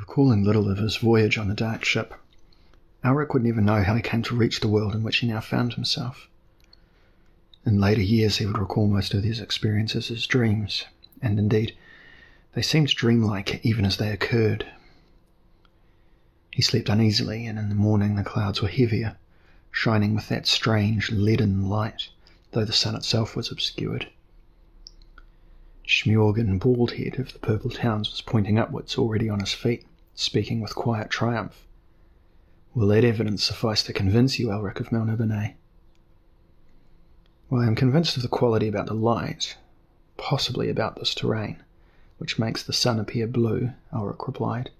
Recalling little of his voyage on the dark ship, Elric would never know how he came to reach the world in which he now found himself. In later years he would recall most of these experiences as dreams, and indeed, they seemed dreamlike even as they occurred. He slept uneasily, and in the morning the clouds were heavier, shining with that strange leaden light, though the sun itself was obscured. Smjorgen Baldhead of the Purple Towns was pointing upwards, already on his feet, speaking with quiet triumph. "Will that evidence suffice to convince you, Elric of Melniboné?" "Well, I am convinced of the quality about the light, possibly about this terrain, which makes the sun appear blue," Elric replied.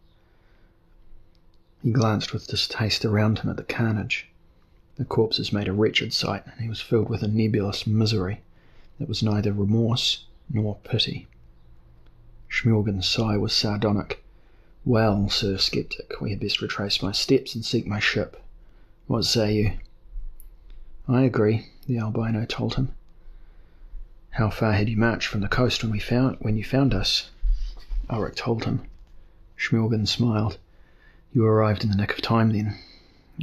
He glanced with distaste around him at the carnage. The corpses made a wretched sight, and he was filled with a nebulous misery that was neither remorse nor pity. Smjorgen's sigh was sardonic. "Well, Sir Skeptic, we had best retrace my steps and seek my ship. What say you?" "I agree," the albino told him. "How far had you marched from the coast when you found us?" Elric told him. Smjorgen smiled. "You arrived in the nick of time then.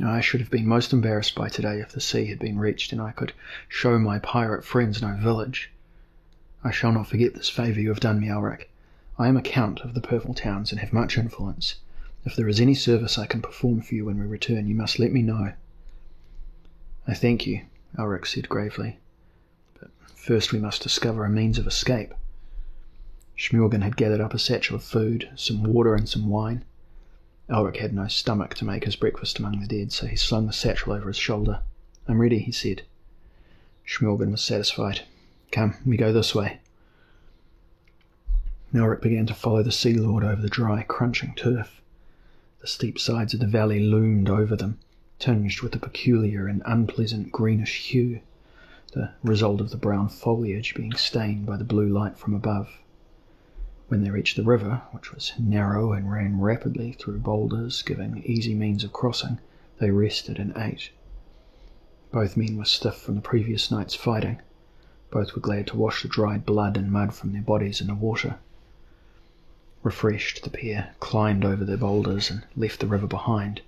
I should have been most embarrassed by today if the sea had been reached and I could show my pirate friends no village. I shall not forget this favour you have done me, Elric. I am a Count of the Purple Towns and have much influence. If there is any service I can perform for you when we return, you must let me know." "I thank you," Elric said gravely. "But first we must discover a means of escape." Smjorgen had gathered up a satchel of food, some water and some wine. Elric had no stomach to make his breakfast among the dead, so he slung the satchel over his shoulder. "I'm ready," he said. Smjorgen was satisfied. "Come, we go this way." Elric began to follow the Sea Lord over the dry, crunching turf. The steep sides of the valley loomed over them, tinged with a peculiar and unpleasant greenish hue, the result of the brown foliage being stained by the blue light from above. When they reached the river, which was narrow and ran rapidly through boulders, giving easy means of crossing, they rested and ate. Both men were stiff from the previous night's fighting. Both were glad to wash the dried blood and mud from their bodies in the water. Refreshed, the pair climbed over the boulders and left the river behind,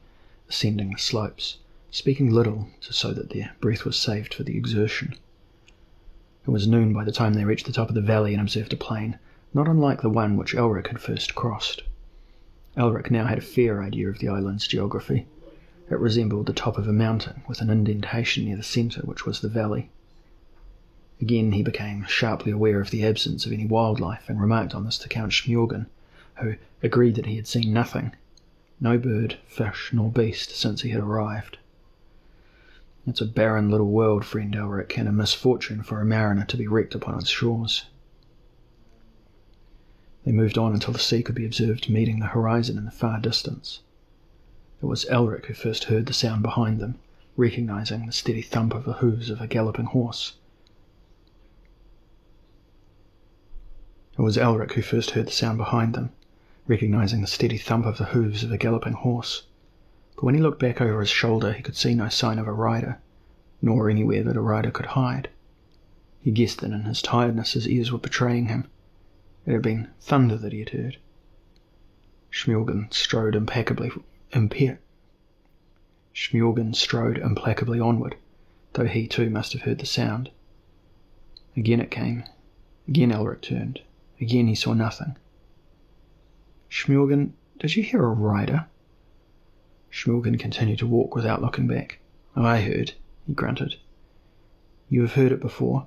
ascending the slopes, speaking little so that their breath was saved for the exertion. It was noon by the time they reached the top of the valley and observed a plain, not unlike the one which Elric had first crossed. Elric now had a fair idea of the island's geography. It resembled the top of a mountain, with an indentation near the centre, which was the valley. Again he became sharply aware of the absence of any wildlife, and remarked on this to Count Smjorgen, who agreed that he had seen nothing, no bird, fish, nor beast, since he had arrived. "It's a barren little world, friend Elric, and a misfortune for a mariner to be wrecked upon its shores." They moved on until the sea could be observed meeting the horizon in the far distance. It was Elric who first heard the sound behind them, recognising the steady thump of the hooves of a galloping horse. But when he looked back over his shoulder, he could see no sign of a rider, nor anywhere that a rider could hide. He guessed that in his tiredness his ears were betraying him. It had been thunder that he had heard. Smjorgen strode implacably onward, though he too must have heard the sound. Again it came. Again Elric turned. Again he saw nothing. "Smjorgen, did you hear a rider?" Smjorgen continued to walk without looking back. "I heard," he grunted. "You have heard it before?"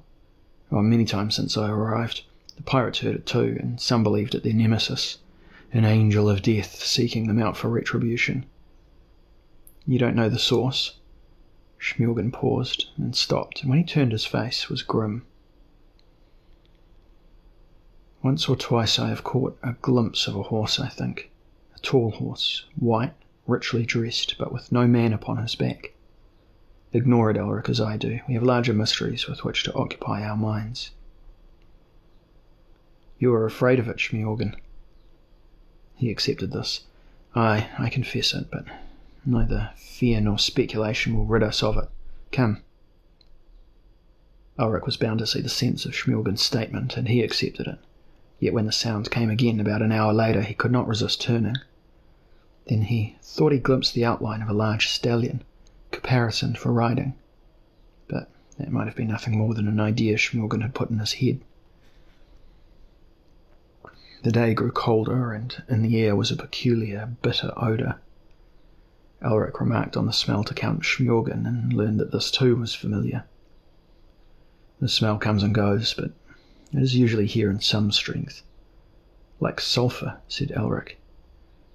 "Oh, many times since I arrived. The pirates heard it too, and some believed it their nemesis, an angel of death seeking them out for retribution." "You don't know the source?" Smjorgen paused and stopped, and when he turned his face was grim. "Once or twice I have caught a glimpse of a horse, I think. A tall horse, white, richly dressed, but with no man upon his back. Ignore it, Elric, as I do. We have larger mysteries with which to occupy our minds." "You are afraid of it, Smjorgen." He accepted this. "Aye, I confess it, but neither fear nor speculation will rid us of it. Come." Elric was bound to see the sense of Smjorgen's statement, and he accepted it. Yet when the sound came again about an hour later, he could not resist turning. Then he thought he glimpsed the outline of a large stallion, caparisoned for riding, but that might have been nothing more than an idea Schmorgan had put in his head. The day grew colder, and in the air was a peculiar, bitter odour. Elric remarked on the smell to Count Schmorgan, and learned that this too was familiar. The smell comes and goes, but it is usually here in some strength. Like sulphur, said Elric.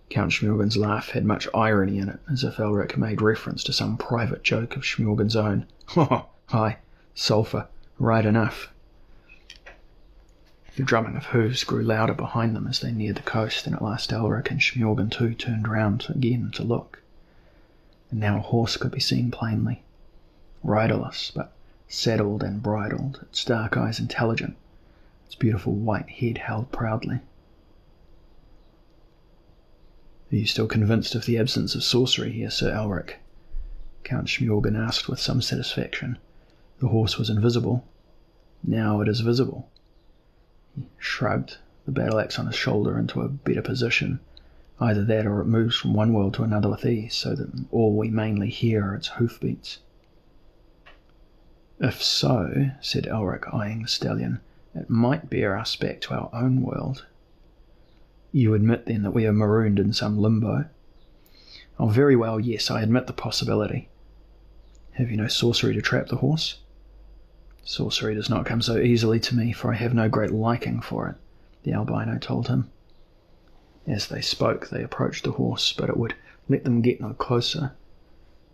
Count Schmorgan's laugh had much irony in it, as if Elric made reference to some private joke of Schmorgan's own. "Oh, aye, sulphur, right enough." The drumming of hooves grew louder behind them as they neared the coast, and at last Elric and Schmorgan too turned round again to look. And now a horse could be seen plainly, riderless, but saddled and bridled, its dark eyes intelligent, its beautiful white head held proudly. "Are you still convinced of the absence of sorcery here, Sir Elric?" Count Schmorgan asked with some satisfaction. The horse was invisible. Now it is visible. He shrugged, the battle-axe on his shoulder, into a better position. Either that or it moves from one world to another with ease, so that all we mainly hear are its hoofbeats. "If so," said Elric, eyeing the stallion, "it might bear us back to our own world." "You admit, then, that we are marooned in some limbo?" "Oh, very well, yes, I admit the possibility." "Have you no sorcery to trap the horse?" "Sorcery does not come so easily to me, for I have no great liking for it," the albino told him. As they spoke, they approached the horse, but it would let them get no closer.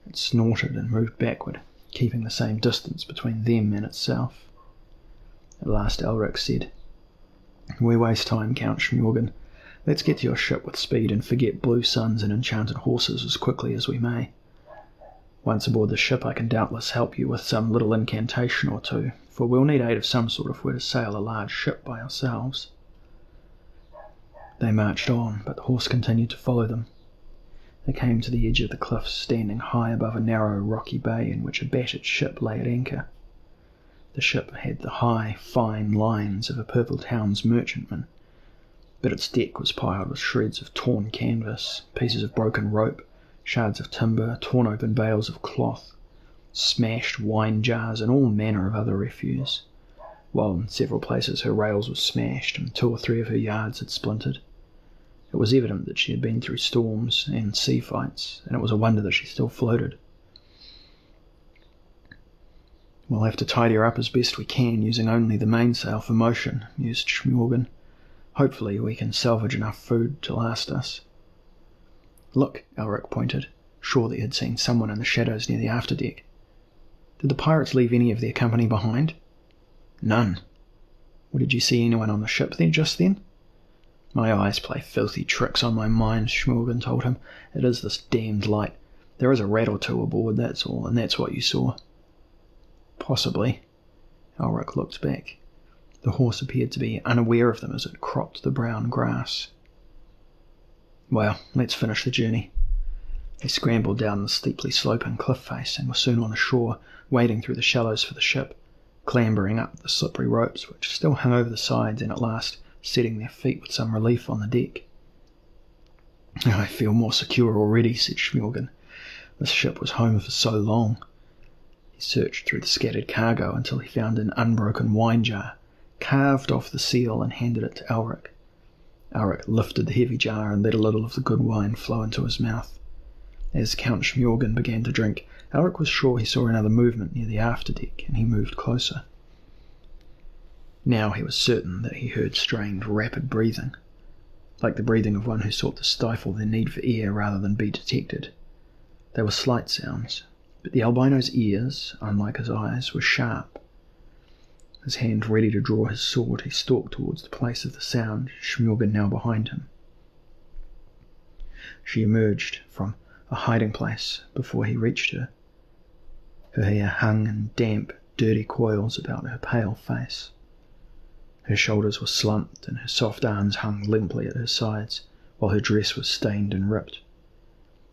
It snorted and moved backward, keeping the same distance between them and itself. At last Elric said, "We waste time, Count Schmorgan. Let's get to your ship with speed and forget blue suns and enchanted horses as quickly as we may. Once aboard the ship I can doubtless help you with some little incantation or two, for we'll need aid of some sort if we're to sail a large ship by ourselves." They marched on, but the horse continued to follow them. They came to the edge of the cliffs, standing high above a narrow rocky bay in which a battered ship lay at anchor. The ship had the high, fine lines of a Purple Town's merchantman, but its deck was piled with shreds of torn canvas, pieces of broken rope, shards of timber, torn open bales of cloth, smashed wine jars, and all manner of other refuse, while in several places her rails were smashed and 2 or 3 of her yards had splintered. It was evident that she had been through storms and sea fights, and it was a wonder that she still floated. "We'll have to tidy her up as best we can, using only the mainsail for motion," mused Schmorgan. "Hopefully we can salvage enough food to last us." "Look," Elric pointed. Surely he had seen someone in the shadows near the afterdeck. "Did the pirates leave any of their company behind?" "None." "Well, did you see anyone on the ship then, just then?" "My eyes play filthy tricks on my mind," Schmorgan told him. "It is this damned light. There is a rat or two aboard, that's all, and that's what you saw." "Possibly." Elric looked back. The horse appeared to be unaware of them as it cropped the brown grass. "Well, let's finish the journey." They scrambled down the steeply sloping cliff face and were soon on the shore, wading through the shallows for the ship, clambering up the slippery ropes which still hung over the sides, and at last setting their feet with some relief on the deck. "I feel more secure already," said Schmorgan. "This ship was home for so long." He searched through the scattered cargo until he found an unbroken wine jar, carved off the seal, and handed it to Elric. Elric lifted the heavy jar and let a little of the good wine flow into his mouth. As Count Schmorgan began to drink, Elric was sure he saw another movement near the afterdeck, and he moved closer. Now he was certain that he heard strained, rapid breathing, like the breathing of one who sought to stifle their need for air rather than be detected. They were slight sounds, but the albino's ears, unlike his eyes, were sharp. His hand ready to draw his sword, he stalked towards the place of the sound, Schmorgan now behind him. She emerged from a hiding place before he reached her. Her hair hung in damp, dirty coils about her pale face. Her shoulders were slumped and her soft arms hung limply at her sides, while her dress was stained and ripped.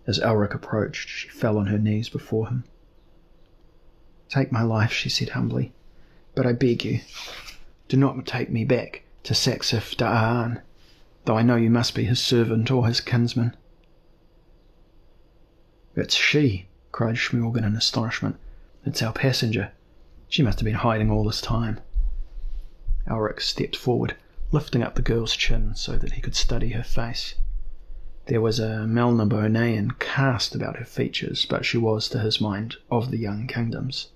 As Elric approached, she fell on her knees before him. "Take my life," she said humbly, "but I beg you, do not take me back to Saxif Da'an, though I know you must be his servant or his kinsman." "It's she!" cried Schmorgan in astonishment. "It's our passenger. She must have been hiding all this time." Elric stepped forward, lifting up the girl's chin so that he could study her face. There was a Melnibonéan cast about her features, but she was, to his mind, of the young kingdoms.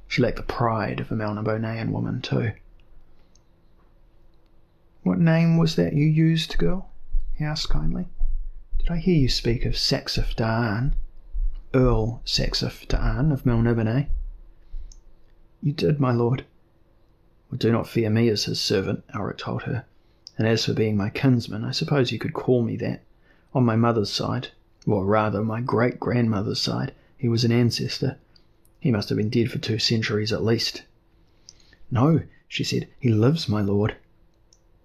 She lacked the pride of a Melnibonéan woman, too. "What name was that you used, girl?" he asked kindly. "Did I hear you speak of Saxif Da'an, Earl Saxif Da'an of Melniboné?" "You did, my lord." "Well, do not fear me as his servant," Elric told her. "And as for being my kinsman, I suppose you could call me that. On my mother's side, or rather my great-grandmother's side, he was an ancestor. He must have been dead for 2 centuries at least." "No," she said, "he lives, my lord."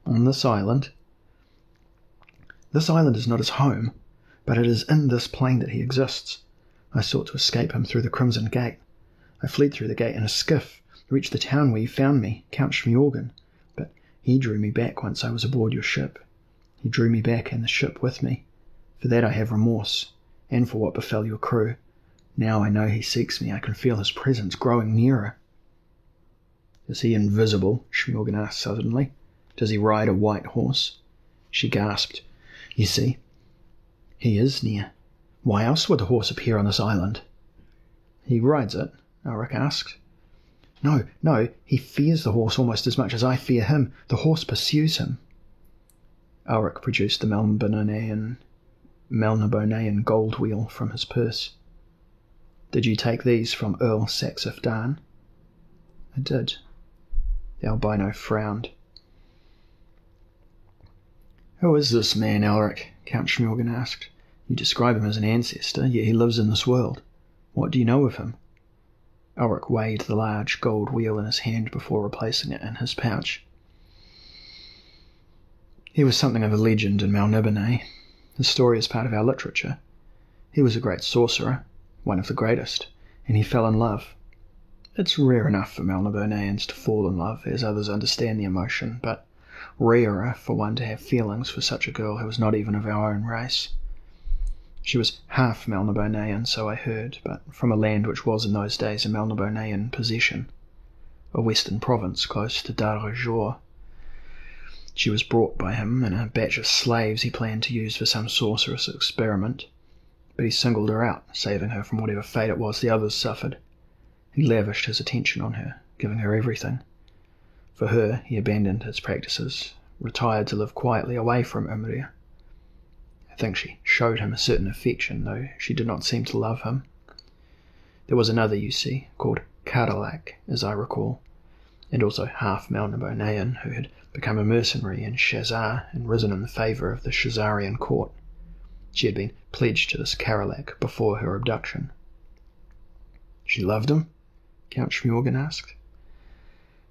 "On this island?" "This island is not his home, but it is in this plane that he exists. I sought to escape him through the Crimson Gate. I fled through the gate in a skiff, reached the town where you found me, Count Schmorgan, but he drew me back once I was aboard your ship. He drew me back and the ship with me. For that I have remorse, and for what befell your crew. Now I know he seeks me. I can feel his presence growing nearer." "Is he invisible?" Schmorgan asked suddenly. "Does he ride a white horse?" She gasped. "You see, he is near. Why else would the horse appear on this island?" "He rides it?" Elric asked. No, he fears the horse almost as much as I fear him. The horse pursues him." Elric produced the Melnibonéan gold wheel from his purse. "Did you take these from Earl Saxif Da'an?" "I did." The albino frowned. "Who is this man, Elric?" Count Schmorgan asked. "You describe him as an ancestor, yet he lives in this world. What do you know of him?" Elric weighed the large gold wheel in his hand before replacing it in his pouch. "He was something of a legend in Melniboné. His story is part of our literature. He was a great sorcerer, one of the greatest, and he fell in love. It's rare enough for Melnibonéans to fall in love, as others understand the emotion, but rarer for one to have feelings for such a girl who was not even of our own race. She was half Melnibonéan, so I heard, but from a land which was in those days a Melnibonéan possession, a western province close to Dara-Jor. She was brought by him in a batch of slaves he planned to use for some sorcerous experiment, but he singled her out, saving her from whatever fate it was the others suffered. He lavished his attention on her, giving her everything. For her, he abandoned his practices, retired to live quietly away from Imria. I think she showed him a certain affection, though she did not seem to love him. There was another, you see, called Karalak, as I recall, and also half Melnibonéan, who had become a mercenary in Shazar and risen in the favour of the Shazarian court. She had been pledged to this Karalak before her abduction. "She loved him?" Count Schmorgan asked.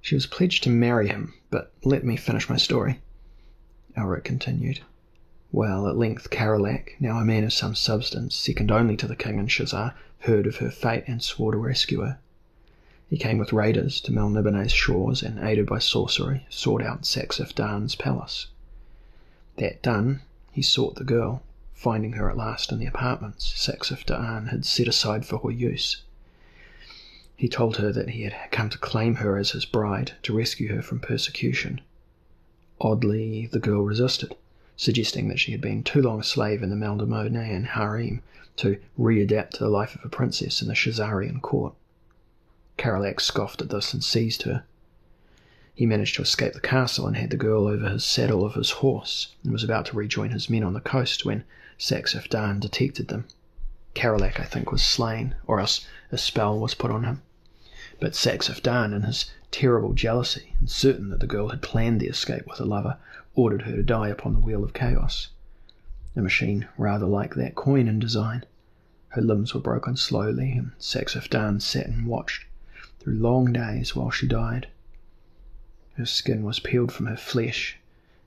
"She was pledged to marry him, but let me finish my story," Elric continued. "Well, at length Karalak, now a man of some substance, second only to the king in Shazar, heard of her fate and swore to rescue her. He came with raiders to Melniboné's shores and, aided by sorcery, sought out Saxif Da'an's palace. That done, he sought the girl, finding her at last in the apartments Saxif Da'an had set aside for her use. He told her that he had come to claim her as his bride, to rescue her from persecution. Oddly, the girl resisted, suggesting that she had been too long a slave in the Melnibonéan harem to readapt to the life of a princess in the Shazarian court. Karalak scoffed at this and seized her. He managed to escape the castle and had the girl over his saddle of his horse, and was about to rejoin his men on the coast when Saxif Da'an detected them. Karalak, I think, was slain, or else a spell was put on him. But Saxif Da'an, in his terrible jealousy, and certain that the girl had planned the escape with a lover, ordered her to die upon the Wheel of Chaos. A machine rather like that coin in design. Her limbs were broken slowly, and Saxif Da'an sat and watched through long days while she died. Her skin was peeled from her flesh,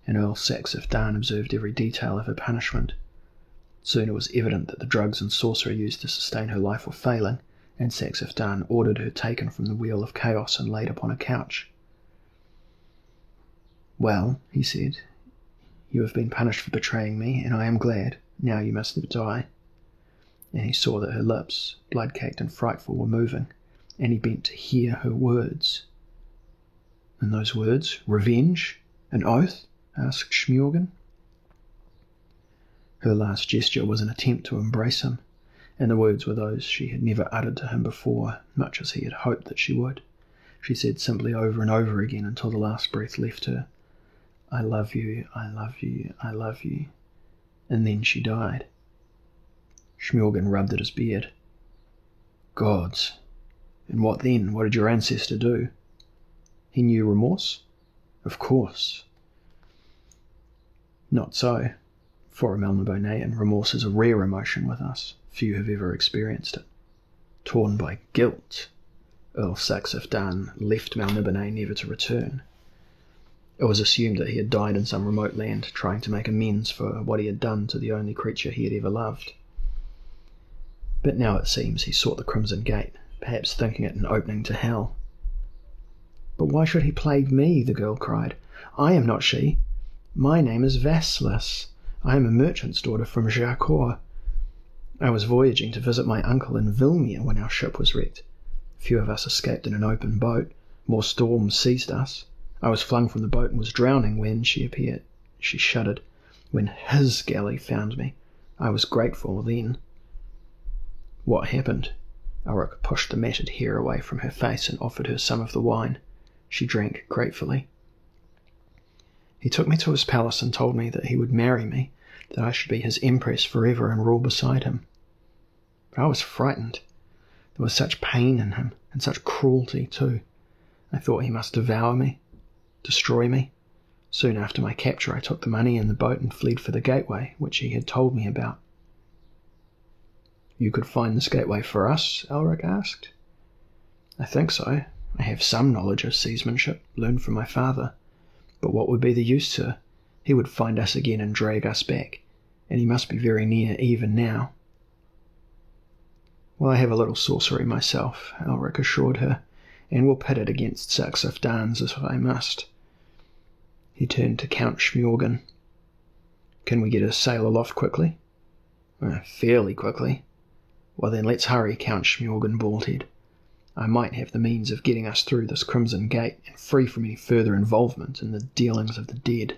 and Earl Saxif Da'an observed every detail of her punishment. Soon it was evident that the drugs and sorcery used to sustain her life were failing, and Saxif Da'an ordered her taken from the Wheel of Chaos and laid upon a couch. "Well," he said, "you have been punished for betraying me, and I am glad. Now you must die." and he saw that her lips, blood-caked and frightful, were moving, and he bent to hear her words. "And those words? Revenge? An oath?" asked Smjorgen. Her last gesture was an attempt to embrace him, and the words were those she had never uttered to him before, much as he had hoped that she would. She said simply over and over again until the last breath left her, "I love you, I love you, I love you." And then she died. Smjorgen rubbed at his beard. "Gods! And what then? What did your ancestor do?" "He knew remorse?" "Of course." "Not so. For a Melnibonéan, remorse is a rare emotion with us. Few have ever experienced it. Torn by guilt, Earl Saxif Dan left Melniboné never to return. It was assumed that he had died in some remote land, trying to make amends for what he had done to the only creature he had ever loved. But now it seems he sought the Crimson Gate, perhaps thinking it an opening to hell." "But why should he plague me?" the girl cried. "I am not she. My name is Vaslis. I am a merchant's daughter from Xarkor. I was voyaging to visit my uncle in Vilmir when our ship was wrecked. Few of us escaped in an open boat. More storms seized us. I was flung from the boat and was drowning when she appeared." She shuddered. "When his galley found me, I was grateful then." "What happened?" Ulrich pushed the matted hair away from her face and offered her some of the wine. She drank gratefully. "He took me to his palace and told me that he would marry me, that I should be his empress forever and rule beside him. But I was frightened. There was such pain in him, and such cruelty too. I thought he must devour me, destroy me. Soon after my capture I took the money and the boat and fled for the gateway, which he had told me about." "You could find this gateway for us?" Ulrich asked. "I think so. I have some knowledge of seamanship, learned from my father. But what would be the use, sir? He would find us again and drag us back, and he must be very near even now." "Well, I have a little sorcery myself," Ulrich assured her, "and will pit it against Saxif Dan's if I must." He turned to Count Smjorgen. "Can we get a sail aloft quickly?" "Fairly quickly." "Well then, let's hurry," Count Smjorgen bolted. "I might have the means of getting us through this Crimson Gate and free from any further involvement in the dealings of the dead."